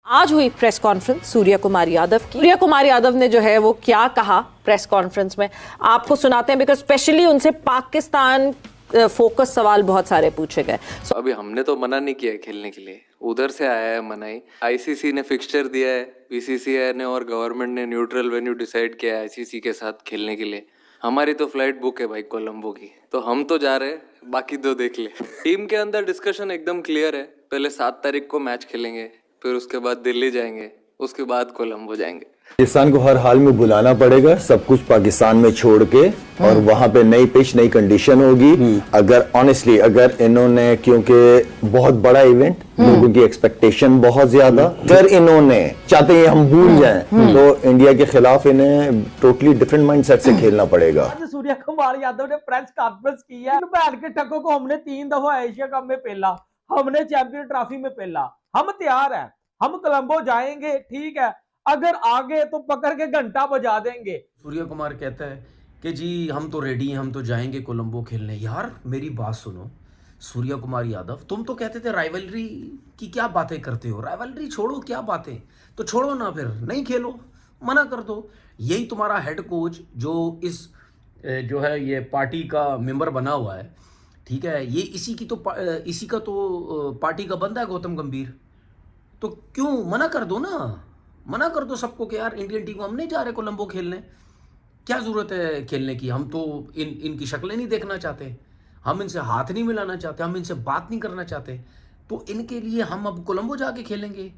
आज हुई press conference Surya Kumar Yadav की। सूर्या कुमार यादव ने जो है वो क्या कहा प्रेस कॉन्फ्रेंस में, आपको सुनाते हैं, बिकॉज स्पेशली उनसे पाकिस्तान फोकस सवाल बहुत सारे पूछे गए। अभी हमने तो मना नहीं किया है खेलने के लिए, उधर से आया है मनाई। आईसीसी ने फिक्सचर दिया है, बीसीसीआई ने और गवर्नमेंट ने न्यूट्रल वेन्यू डिसाइड किया है आईसीसी के साथ खेलने के लिए। हमारी तो फ्लाइट बुक है भाई कोलंबो की, तो हम तो जा रहे हैं, बाकी दो देख ले। टीम के अंदर डिस्कशन एकदम क्लियर है, पहले 7 तारीख को मैच खेलेंगे, फिर उसके बाद दिल्ली जाएंगे, उसके बाद कोलंबो जाएंगे। पाकिस्तान को हर हाल में बुलाना पड़ेगा, सब कुछ पाकिस्तान में छोड़ के, और वहां पे नई पिच नई कंडीशन होगी। अगर ऑनेस्टली अगर इन्होंने, क्योंकि बहुत बड़ा इवेंट, लोगों की एक्सपेक्टेशन बहुत ज्यादा, अगर इन्होंने चाहते हैं हम भूल जाएं, तो इंडिया के खिलाफ इन्हें टोटली डिफरेंट माइंडसेट से खेलना पड़ेगा। सूर्या कुमार यादव ने प्रेस कॉन्फ्रेंस की है, बैठ के टक्को को हमने 3 दफा एशिया कप में पेला, हमने चैंपियन ट्रॉफी में पेला, हम तैयार हैं, हम कोलंबो जाएंगे, ठीक है, अगर आगे तो पकड़ के घंटा बजा देंगे। सूर्या कुमार कहता है कि जी हम तो रेडी हैं, हम तो जाएंगे कोलंबो खेलने। यार मेरी बात सुनो सूर्या कुमार यादव, तुम तो कहते थे राइवलरी की क्या बातें करते हो, राइवलरी छोड़ो, क्या बातें, तो छोड़ो ना, फिर नहीं खेलो, मना कर दो। यही तुम्हारा हेड कोच जो इस जो है ये पार्टी का मेंबर बना हुआ है, ठीक है, ये इसी का तो पार्टी का बंदा है गौतम गंभीर, तो क्यों मना कर दो ना, मना कर दो सबको कि यार इंडियन टीम को हम नहीं जा रहे कोलंबो खेलने, क्या जरूरत है खेलने की, हम तो इनकी शक्लें नहीं देखना चाहते, हम इनसे हाथ नहीं मिलाना चाहते, हम इनसे बात नहीं करना चाहते, तो इनके लिए हम अब कोलंबो जाके खेलेंगे।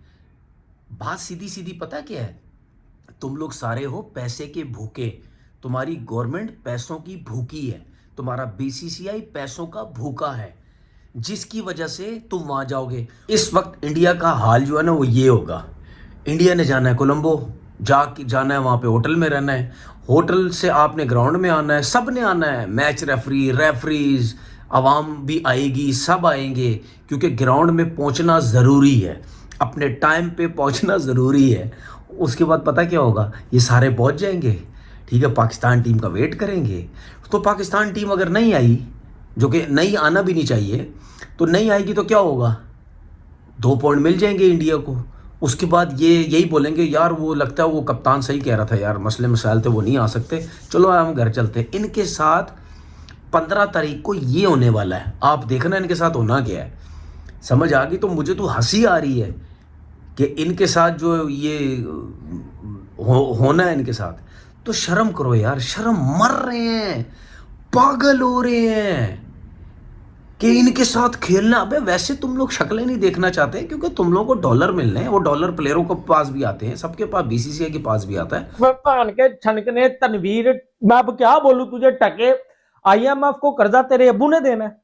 बात सीधी सीधी पता क्या है, तुम लोग सारे हो पैसे के भूखे, तुम्हारी गवर्नमेंट पैसों की भूखी है, तुम्हारा बीसीसीआई पैसों का भूखा है, जिसकी वजह से तुम वहां जाओगे। इस वक्त इंडिया का हाल जो है ना वो ये होगा, इंडिया ने जाना है कोलंबो, जाना है वहाँ पे, होटल में रहना है, होटल से आपने ग्राउंड में आना है, सब ने आना है, मैच रेफरीज आवाम भी आएगी, सब आएंगे, क्योंकि ग्राउंड में पहुँचना ज़रूरी है, अपने टाइम पे पहुँचना ज़रूरी है। उसके बाद पता क्या होगा, ये सारे पहुँच जाएंगे, ठीक है, पाकिस्तान टीम का वेट करेंगे। तो पाकिस्तान टीम अगर नहीं आई, जो कि नहीं आना भी नहीं चाहिए, तो नहीं आएगी तो क्या होगा, 2 पॉइंट मिल जाएंगे इंडिया को। उसके बाद ये यही बोलेंगे यार वो लगता है वो कप्तान सही कह रहा था यार, मसले मसाइल थे वो नहीं आ सकते, चलो हम घर चलते। इनके साथ 15 तारीख को ये होने वाला है, आप देखना इनके साथ होना क्या है, समझ आ गई। तो मुझे तो हंसी आ रही है कि इनके साथ जो ये होना है इनके साथ, तो शर्म करो यार, शर्म, मर रहे हैं, पागल हो रहे हैं कि इनके साथ खेलना। अबे वैसे तुम लोग शक्लें नहीं देखना चाहते क्योंकि तुम लोगों को डॉलर मिलने हैं, वो डॉलर प्लेयरों के पास भी आते हैं, सबके पास, बीसीसीआई के पास भी आता है। भान के छनकने तनवीर, मैं अब क्या बोलूं तुझे, टके आईएमएफ को कर्जा तेरे अब्बू ने देना है,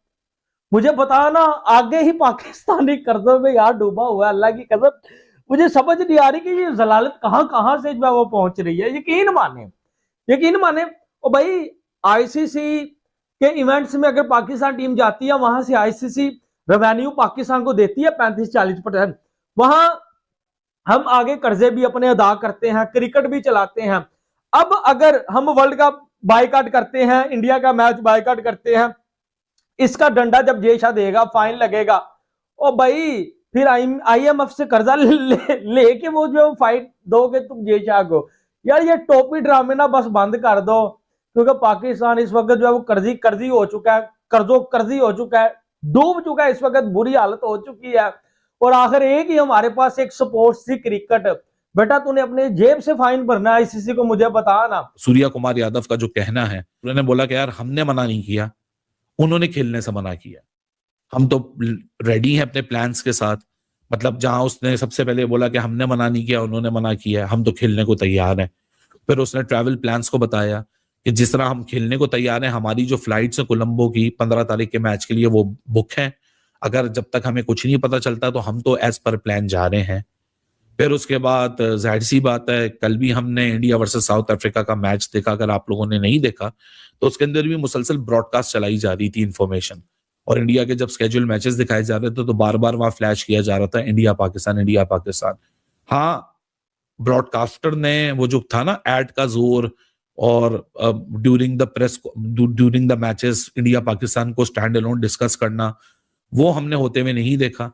मुझे बता ना, आगे ही पाकिस्तानी कर्जों में यार डूबा हुआ है, अल्लाह की कसम मुझे समझ नहीं आ रही कि ये जलालत कहां कहां से वो पहुंच रही है। यकीन माने ओ भाई, आईसीसी के इवेंट्स में अगर पाकिस्तान टीम जाती है, वहां से आईसीसी रेवेन्यू पाकिस्तान को देती है 35-40%, वहां हम आगे कर्जे भी अपने अदा करते हैं, क्रिकेट भी चलाते हैं। अब अगर हम वर्ल्ड कप बायकॉट करते हैं, इंडिया का मैच बायकॉट करते हैं, इसका डंडा जब जेशा देगा, फाइन लगेगा, ओ भाई फिर आईएमएफ से कर्जा लेके वो जो फाइट दोगे तुम जेशा को, यार ये टोपी ड्रामे ना बस बंद कर दो, क्योंकि पाकिस्तान इस वक्त जो है वो कर्जी हो चुका है, कर्जी हो चुका है, डूब चुका है, इस वक्त बुरी हालत हो चुकी है। और आखिर एक ही हमारे पास एक स्पोर्ट्स थी, क्रिकेट। बेटा तूने अपने जेब से फाइन भरना है आईसीसी को, मुझे बता ना। सूर्या कुमार यादव का जो कहना है, उन्होंने बोला कि यार हमने मना नहीं किया, उन्होंने खेलने से मना किया, हम तो रेडी हैं अपने प्लान्स के साथ। मतलब जहां उसने सबसे पहले बोला कि हमने मना नहीं किया, उन्होंने मना किया, हम तो खेलने को तैयार हैं। फिर उसने ट्रैवल प्लान्स को बताया कि जिस तरह हम खेलने को तैयार हैं, हमारी जो फ्लाइट्स है कोलंबो की 15 तारीख के मैच के लिए वो बुक है, अगर जब तक हमें कुछ नहीं पता चलता तो हम तो एज पर प्लान जा रहे हैं। फिर उसके बाद जाहिर सी बात है, कल भी हमने इंडिया वर्सेस साउथ अफ्रीका का मैच देखा, अगर आप लोगों ने नहीं देखा तो उसके अंदर भी मुसलसल ब्रॉडकास्ट चलाई जा रही थी इन्फॉर्मेशन, और इंडिया के जब स्केड्यूल मैचेस दिखाए जा रहे थे तो बार बार वहां फ्लैश किया जा रहा था इंडिया पाकिस्तान। हाँ, ब्रॉडकास्टर ने वो जो था ना एड का जोर, और during the matches India Pakistan को स्टैंड अलोन डिस्कस करना, वो हमने होते हुए नहीं देखा।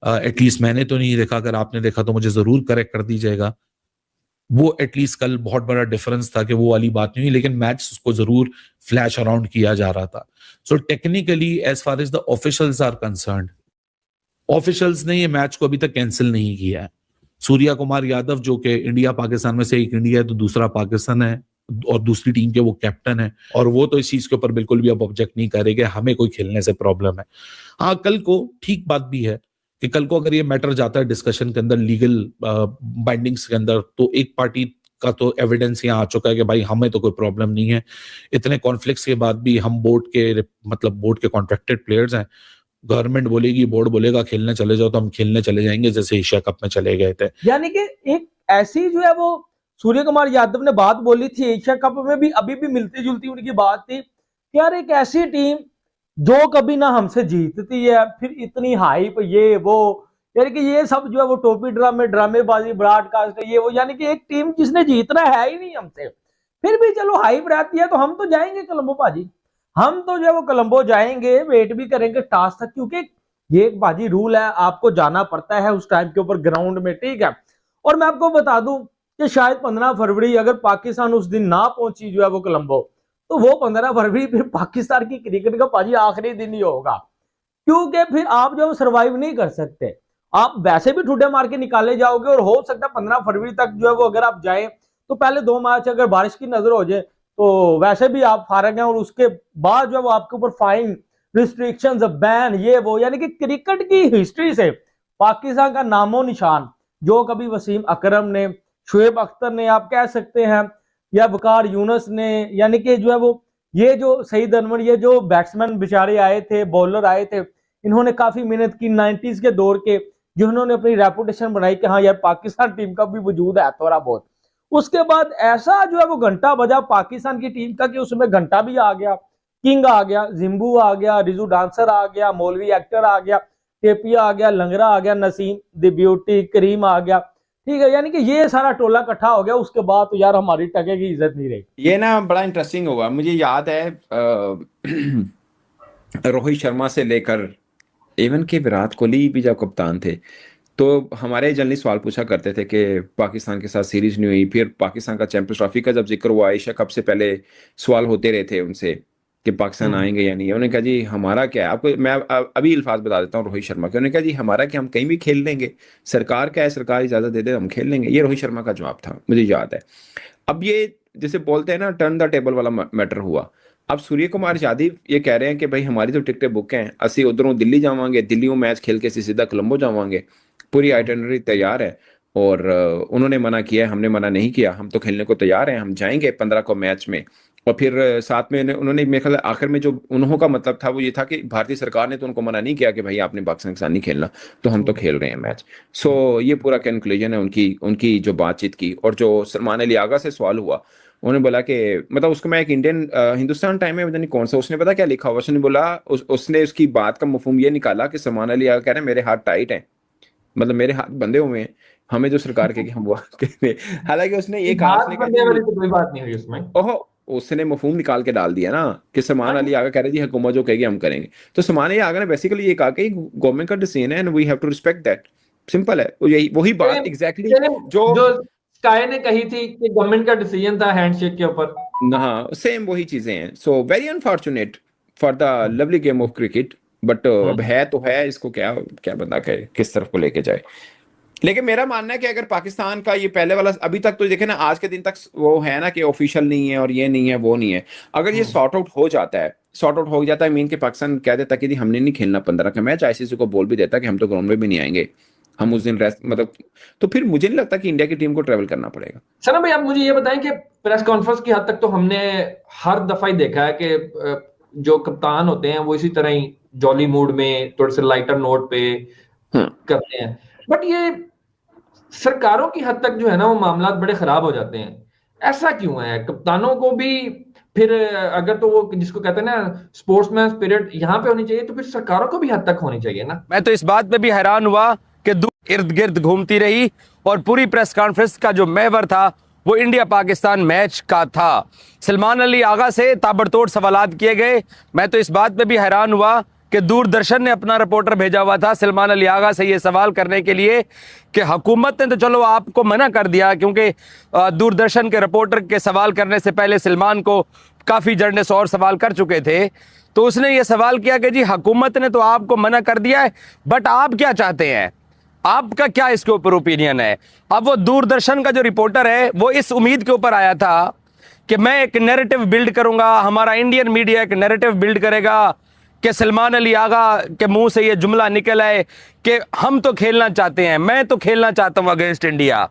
एटलीस्ट मैंने तो नहीं देखा, अगर आपने देखा तो मुझे जरूर करेक्ट कर दीजिएगा। वो एटलीस्ट कल बहुत बड़ा डिफरेंस था कि वो वाली बात नहीं हुई, लेकिन मैच उसको जरूर फ्लैश अराउंड किया जा रहा था। So technically as far as the officials are concerned, officials ने ये मैच को अभी तक कैंसिल नहीं किया है। सूर्या कुमार यादव जो कि इंडिया पाकिस्तान में से एक इंडिया है तो दूसरा पाकिस्तान है और दूसरी टीम के वो कैप्टन है, और वो तो इस चीज के ऊपर बिल्कुल भी अब ऑब्जेक्ट नहीं करेंगे, हमें कोई खेलने से प्रॉब्लम है। हाँ, कल को ठीक बात भी है कि कल को अगर ये मैटर जाता है डिस्कशन के अंदर, लीगल बाइंडिंग्स के अंदर, तो एक पार्टी का तो एविडेंस यहाँ आ चुका है कि भाई हमें तो कोई प्रॉब्लम नहीं है। इतने कॉन्फ्लिक्ट्स के बाद भी हम बोर्ड के कॉन्ट्रैक्टेड प्लेयर्स हैं। गवर्नमेंट बोलेगी, बोर्ड बोलेगा खेलने चले जाओ तो हम खेलने चले जाएंगे, जैसे एशिया कप में चले गए थे। यानी कि एक ऐसी जो है वो सूर्य कुमार यादव ने बात बोली थी, एशिया कप में भी अभी भी मिलती जुलती उनकी बात थी कि यार एक ऐसी टीम जो कभी ना हमसे जीतती है, फिर इतनी हाइप, ये वो, यानी कि ये सब जो है वो टोपी ड्रामेबाजी, ब्रॉडकास्ट, ये वो, यानी कि एक टीम जिसने जीतना है ही नहीं हमसे, फिर भी चलो हाइप रहती है तो हम तो जाएंगे कोलंबो भाजी, हम तो जो है वो कोलंबो जाएंगे, वेट भी करेंगे टास्क तक, क्योंकि ये एक बाजी रूल है, आपको जाना पड़ता है उस टाइम के ऊपर ग्राउंड में, ठीक है। और मैं आपको बता दूं कि शायद 15 फरवरी अगर पाकिस्तान उस दिन ना पहुंची जो है वो कोलंबो, तो वो 15 फरवरी फिर पाकिस्तान की क्रिकेट का पाजी आखिरी दिन ही होगा, क्योंकि फिर आप जो सर्वाइव नहीं कर सकते, आप वैसे भी ठुड्डे मार के निकाले जाओगे, और हो सकता है 15 फरवरी तक जो है वो अगर आप जाए तो पहले 2 मैच अगर बारिश की नजर हो जाए तो वैसे भी आप फारग हैं, और उसके बाद जो है वो आपके ऊपर फाइन, रिस्ट्रिक्शंस, बैन, ये वो, यानी कि क्रिकेट की हिस्ट्री से पाकिस्तान का नामो निशान, जो कभी वसीम अकरम ने, शुएब अख्तर ने, आप कह सकते हैं, या वकार यूनुस ने, यानी कि जो है वो ये जो सईद अनवर, ये जो बैट्समैन बेचारे आए थे, बॉलर आए थे, इन्होंने काफी मेहनत की 90s के दौर के, जिन्होंने अपनी रेपुटेशन बनाई कि हाँ यार पाकिस्तान टीम का भी वजूद है थोड़ा बहुत। उसके बाद ऐसा जो है वो घंटा बजा पाकिस्तान की टीम का कि उसमें घंटा भी आ गया, किंग आ गया, जिम्बू आ गया, रिजू डांसर आ गया, मौलवी एक्टर आ गया, टेपिया आ गया, लंगरा आ गया, नसीम द ब्यूटी, करीम आ गया, ठीक है। यानी कि ये सारा टोला इकट्ठा हो गया, उसके बाद तो यार हमारी टके की इज्जत नहीं रही। ये ना बड़ा इंटरेस्टिंग होगा। मुझे याद है रोहित शर्मा से लेकर इवन के विराट कोहली भी जब कप्तान थे, तो हमारे जर्नलिस्ट सवाल पूछा करते थे कि पाकिस्तान के साथ सीरीज नहीं हुई। फिर पाकिस्तान का चैंपियंस ट्रॉफी का जब जिक्र हुआ, एशिया कप से पहले सवाल होते रहे थे उनसे कि पाकिस्तान आएंगे या नहीं। उन्होंने कहा जी हमारा क्या है, आपको मैं अभी अल्फाज बता देता हूँ रोहित शर्मा के। उन्होंने कहा जी हमारा क्या, हम कहीं भी खेल लेंगे, सरकार क्या है, सरकार इजाजत दे दे हम खेल लेंगे। ये रोहित शर्मा का जवाब था, मुझे याद है। अब ये जैसे बोलते हैं ना, टर्न द टेबल वाला मैटर हुआ। अब सूर्य कुमार यादव ये कह रहे हैं कि भाई हमारी तो टिकटें बुक हैं, असि उधरों दिल्ली जावांगे, दिल्ली मैच खेल के सीधा कोलंबो जावांगे, पूरी आइटनरी तैयार है। और उन्होंने मना किया है, हमने मना नहीं किया, हम तो खेलने को तैयार हैं, हम जाएंगे 15 को मैच में। और फिर साथ में उन्होंने मेरे ख्याल आखिर में जो उन्हों का मतलब था वो ये था कि भारतीय सरकार ने तो उनको मना नहीं किया कि भाई आपने पाकिस्तान के साथ नहीं खेलना, तो हम तो खेल रहे हैं मैच। सो ये पूरा कंक्लूजन है उनकी जो बातचीत की। और जो सलमान अली आगा से सवाल हुआ, उन्होंने बोला कि मतलब उसको मैं एक इंडियन हिंदुस्तान टाइम में पता नहीं कौन सा, उसने पता क्या लिखा हुआ, उसने बोला उसने उसकी बात का मफहूम ये निकाला कि सलमान अली आगा कह रहे हैं मेरे हाथ टाइट हैं, मतलब मेरे हाथ बंधे हुए हैं, हमें जो सरकार के हम वो कहते हैं। हालांकि उसने ये कहा, कोई बात नहीं हुई उसमें। ओहो, उसने मफहूम निकाल के डाल दिया ना कि सलमान अली आगा कह रहे जी हुकूमत जो कहेगी हम करेंगे। तो सलमान अली आगा ने बेसिकली ये कहा कि गवर्नमेंट का डिसीजन है and we have to respect that, simple है। यही वही बात एग्जैक्टली जो स्काई ने कही थी कि गवर्नमेंट का डिसीजन था हैंडशेक के ऊपर। हाँ, सेम वही चीजें हैं। So very unfortunate for the lovely game of cricket, but अब है तो है, इसको क्या क्या बंदा कहे किस तरफ को लेके जाए। लेकिन मेरा मानना है कि अगर पाकिस्तान का ये पहले वाला अभी तक तो देखे ना, आज के दिन तक वो है ना कि ऑफिशियल नहीं है और ये नहीं है वो नहीं है, अगर ये सॉर्ट आउट हो जाता है मीन के पाकिस्तान कह देता कि हमने नहीं खेलना 15 का मैच, आईसीसी को बोल भी देता कि हम तो ग्राउंड में भी नहीं आएंगे, हम उस दिन रेस्ट, मतलब तो फिर मुझे नहीं लगता कि इंडिया की टीम को ट्रेवल करना पड़ेगा। सना भाई, आप मुझे ये बताएं कि प्रेस कॉन्फ्रेंस की हद तक तो हमने हर दफा ही देखा है कि जो कप्तान होते हैं वो इसी तरह ही जॉली मूड में थोड़े से लाइटर नोट पे करते हैं, बट ये सरकारों की हद तक जो है ना वो मामला बड़े खराब हो जाते हैं। ऐसा क्यों है? कप्तानों को भी फिर अगर तो वो जिसको कहते हैं ना स्पोर्ट्समैन स्पिरिट यहाँ पे होनी चाहिए, तो फिर सरकारों को भी हद तक होनी चाहिए ना। मैं तो इस बात पे भी हैरान हुआ कि इर्द गिर्द घूमती रही और पूरी प्रेस कॉन्फ्रेंस का जो महवर था वो इंडिया पाकिस्तान मैच का था। सलमान अली आगा से ताबड़तोड़ सवालात किए गए। मैं तो इस बात पे भी हैरान हुआ कि दूरदर्शन ने अपना रिपोर्टर भेजा हुआ था सलमान अली आगा से ये सवाल करने के लिए कि हुकूमत ने तो चलो आपको मना कर दिया, क्योंकि दूरदर्शन के रिपोर्टर के सवाल करने से पहले सलमान को काफ़ी जर्नलिस्ट और सवाल कर चुके थे। तो उसने ये सवाल किया कि जी हुकूमत ने तो आपको मना कर दिया है, बट आप क्या चाहते हैं, आपका क्या इसके ऊपर ओपिनियन है। अब वो दूरदर्शन का जो रिपोर्टर है वो इस उम्मीद के ऊपर आया था कि मैं एक नैरेटिव बिल्ड करूंगा, हमारा इंडियन मीडिया एक नैरेटिव बिल्ड करेगा कि सलमान अली आगा के मुंह से ये जुमला निकल आए कि हम तो खेलना चाहते हैं, मैं तो खेलना चाहता हूं अगेंस्ट इंडिया।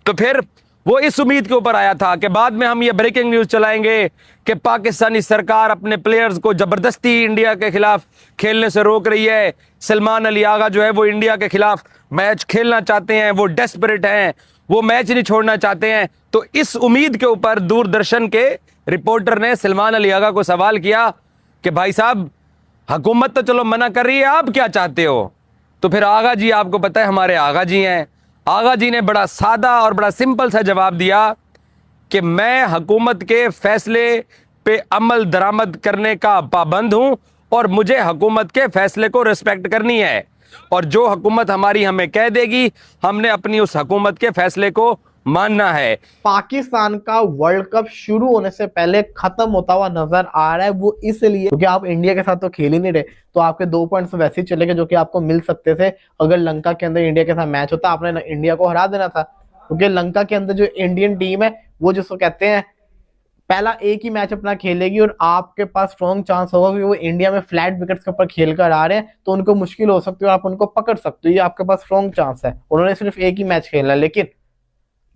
तो फिर वो इस उम्मीद के ऊपर आया था कि बाद में हम ये ब्रेकिंग न्यूज़ चलाएंगे कि पाकिस्तानी सरकार अपने प्लेयर्स को ज़बरदस्ती इंडिया के खिलाफ खेलने से रोक रही है, सलमान अली आगा जो है वो इंडिया के खिलाफ मैच खेलना चाहते हैं, वो डेस्परेट हैं, वो मैच नहीं छोड़ना चाहते हैं। तो इस उम्मीद के ऊपर दूरदर्शन के रिपोर्टर ने सलमान अली आगा को सवाल किया कि भाई साहब हुकूमत तो चलो मना कर रही है, आप क्या चाहते हो। तो फिर आगा जी, आपको पता है हमारे आगा जी हैं, आगा जी ने बड़ा सादा और बड़ा सिंपल सा जवाब दिया कि मैं हुकूमत के फैसले पे अमल दरामद करने का पाबंद हूं और मुझे हुकूमत के फैसले को रिस्पेक्ट करनी है, और जो हुकूमत हमारी हमें कह देगी हमने अपनी उस हुकूमत के फैसले को मानना है। पाकिस्तान का वर्ल्ड कप शुरू होने से पहले खत्म होता हुआ नजर आ रहा है, वो इसलिए क्योंकि आप इंडिया के साथ तो खेल ही नहीं रहे, तो आपके 2 पॉइंट्स वैसे ही चले गए जो कि आपको मिल सकते थे अगर लंका के अंदर इंडिया के साथ मैच होता। आपने इंडिया को हरा देना था, क्योंकि लंका के अंदर जो इंडियन टीम है वो जिसको कहते हैं पहला एक ही मैच अपना खेलेगी और आपके पास स्ट्रॉन्ग चांस होगा कि वो इंडिया में फ्लैट विकेट्स के ऊपर खेल कर आ रहे हैं, तो उनको मुश्किल हो सकती है और आप उनको पकड़ सकते हो, ये आपके पास स्ट्रॉन्ग चांस है। उन्होंने सिर्फ एक ही मैच खेलना, लेकिन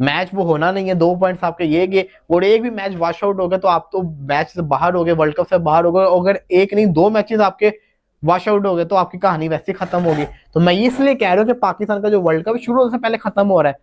मैच वो होना नहीं है। 2 पॉइंट्स आपके ये गए और एक भी मैच वॉश आउट हो गया तो आप तो मैच से बाहर हो गए, वर्ल्ड कप से बाहर हो गए। अगर एक नहीं 2 मैचेस आपके वॉश आउट हो गए तो आपकी कहानी वैसे ही खत्म होगी। तो मैं इसलिए कह रहा हूँ कि पाकिस्तान का जो वर्ल्ड कप शुरू होने से पहले खत्म हो रहा है,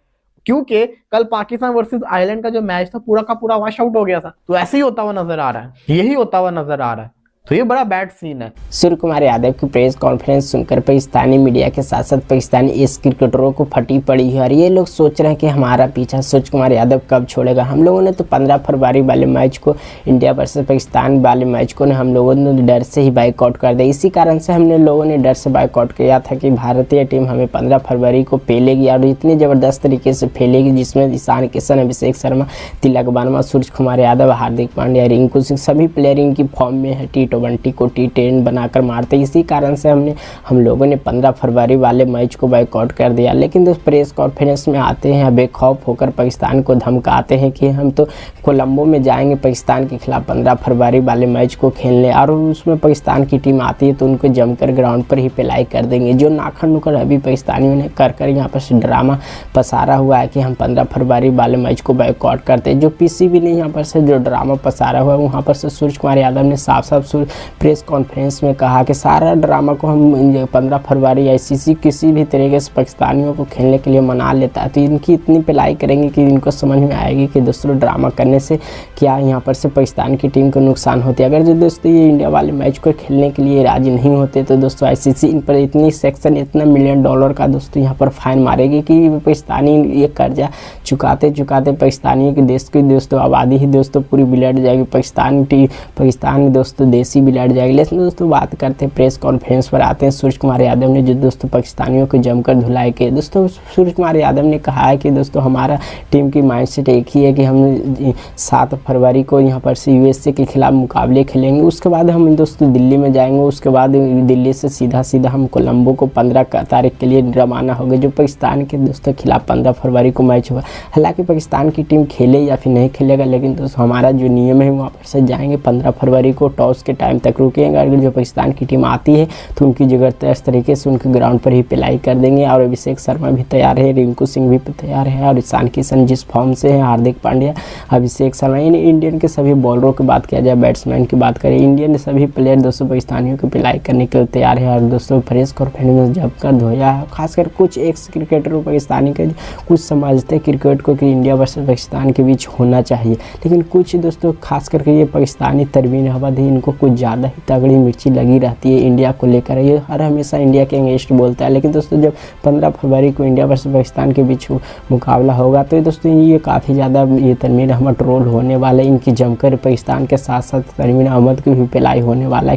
क्योंकि कल पाकिस्तान वर्सेस आयरलैंड का जो मैच था पूरा का पूरा वॉश आउट हो गया था। तो ऐसे ही होता हुआ नजर आ रहा है, यही होता हुआ नजर आ रहा है, तो ये बड़ा बैड सीन है। सूर्य कुमार यादव की प्रेस कॉन्फ्रेंस सुनकर पाकिस्तानी मीडिया के साथ साथ पाकिस्तानी इस क्रिकेटरों को फटी पड़ी है और ये लोग सोच रहे हैं कि हमारा पीछा सूर्य कुमार यादव कब छोड़ेगा। हम लोगों ने तो 15 फरवरी वाले मैच को, इंडिया वर्सेस पाकिस्तान वाले मैच को हम लोगों ने डर से ही बाइकआउट कर दिया। इसी कारण से हमने लोगों ने डर से बाइकआउट किया था कि भारतीय टीम हमें 15 फरवरी को फेलेगी और इतनी ज़बरदस्त तरीके से फेलेगी जिसमें ईशान किशन, अभिषेक शर्मा, तिलक वर्मा, सूर्य कुमार यादव, हार्दिक पांड्या, रिंकू सिंह सभी प्लेयर इनकी फॉर्म में है, T20 को T10 बनाकर मारते। इसी कारण से हम लोगों ने 15 फरवरी वाले मैच को बाइकआउट कर दिया। लेकिन दोस्त प्रेस कॉन्फ्रेंस में आते हैं बेखौफ होकर पाकिस्तान को धमकाते हैं कि हम तो कोलंबो में जाएंगे पाकिस्तान के खिलाफ 15 फरवरी वाले मैच को खेलने, और उसमें पाकिस्तान की टीम आती है तो उनको जमकर ग्राउंड पर ही पिलाई कर देंगे। जो नाखन नुकर अभी पाकिस्तानियों ने कर यहाँ पर ड्रामा पसारा हुआ है कि हम 15 फरवरी वाले मैच को बाइकआउट करते हैं। जो PCB ने यहाँ पर से जो ड्रामा पसारा हुआ है वहाँ पर से सूर्य कुमार यादव ने साफ साफ प्रेस कॉन्फ्रेंस में कहा कि सारा ड्रामा को हम 15 फरवरी ICC किसी भी तरीके से पाकिस्तानियों को खेलने के लिए मना लेता है, तो इनकी इतनी पिलाई करेंगे कि इनको समझ में आएगी कि दोस्तों ड्रामा करने से क्या यहाँ पर से पाकिस्तान की टीम को नुकसान होती है। अगर जो दोस्तों ये इंडिया वाले मैच को खेलने के लिए राजी नहीं होते तो दोस्तों ICC इन पर इतनी सेक्शन, इतना $1 मिलियन का दोस्तों यहाँ पर फाइन मारेगी कि पाकिस्तानी ये कर्जा चुकाते चुकाते पाकिस्तानी के देश की दोस्तों आबादी ही दोस्तों पूरी बिलट जाएगी, पाकिस्तान दोस्तों देश ही बिलट जाएगी। लेकिन दोस्तों बात करते हैं प्रेस कॉन्फ्रेंस पर आते हैं सूर्य कुमार यादव ने जो दोस्तों पाकिस्तानियों को जमकर धुलाई के। दोस्तों सूर्य कुमार यादव ने कहा है कि दोस्तों हमारा टीम की माइंडसेट एक ही है कि हम 7 फरवरी को यहाँ पर से USA के खिलाफ मुकाबले खेलेंगे, उसके बाद हम दोस्तों दिल्ली में जाएंगे, उसके बाद दिल्ली से सीधा हम कोलंबो को 15 तारीख के लिए रवाना हो गए, जो पाकिस्तान के दोस्तों खिलाफ 15 फरवरी को मैच हुआ। हालांकि पाकिस्तान की टीम खेले या फिर नहीं खेलेगा, लेकिन दोस्तों हमारा जो नियम है वहाँ पर से जाएंगे 15 फरवरी को, टॉस के टाइम तक रुकेंगे। अगर जो पाकिस्तान की टीम आती है तो उनकी जगह इस तरीके से उनके ग्राउंड पर ही पिलाई कर देंगे। और अभिषेक शर्मा भी तैयार है, रिंकू सिंह भी तैयार है, और ईशान किशन जिस फॉर्म से है, हार्दिक पांड्या, अभिषेक शर्मा, इन इंडियन के सभी बॉलरों की बात किया जाए, बैट्समैन की बात करें, इंडियन सभी प्लेयर दोस्तों पाकिस्तानियों की पिलाई करने के लिए तैयार है। और दोस्तों प्रेस कॉन्फ्रेंस में जमकर धोया है, खासकर कुछ एक्स क्रिकेटरों पाकिस्तानी के कुछ समझते क्रिकेट को कि इंडिया वर्सेस पाकिस्तान के बीच होना चाहिए, लेकिन कुछ दोस्तों खास करके ये पाकिस्तानी तरवीन अहमद है, इनको कुछ ज़्यादा ही तगड़ी मिर्ची लगी रहती है इंडिया को लेकर। ये हर हमेशा इंडिया के अगेंस्ट बोलता है, लेकिन दोस्तों जब 15 फरवरी को इंडिया वर्सेस पाकिस्तान के बीच मुकाबला होगा तो दोस्तों ये काफ़ी ज़्यादा ये तरवीन अहमद ट्रोल होने वाला है। इनकी जमकर पाकिस्तान के साथ साथ तरवीन अहमद की भी पिलाई होने वाला है।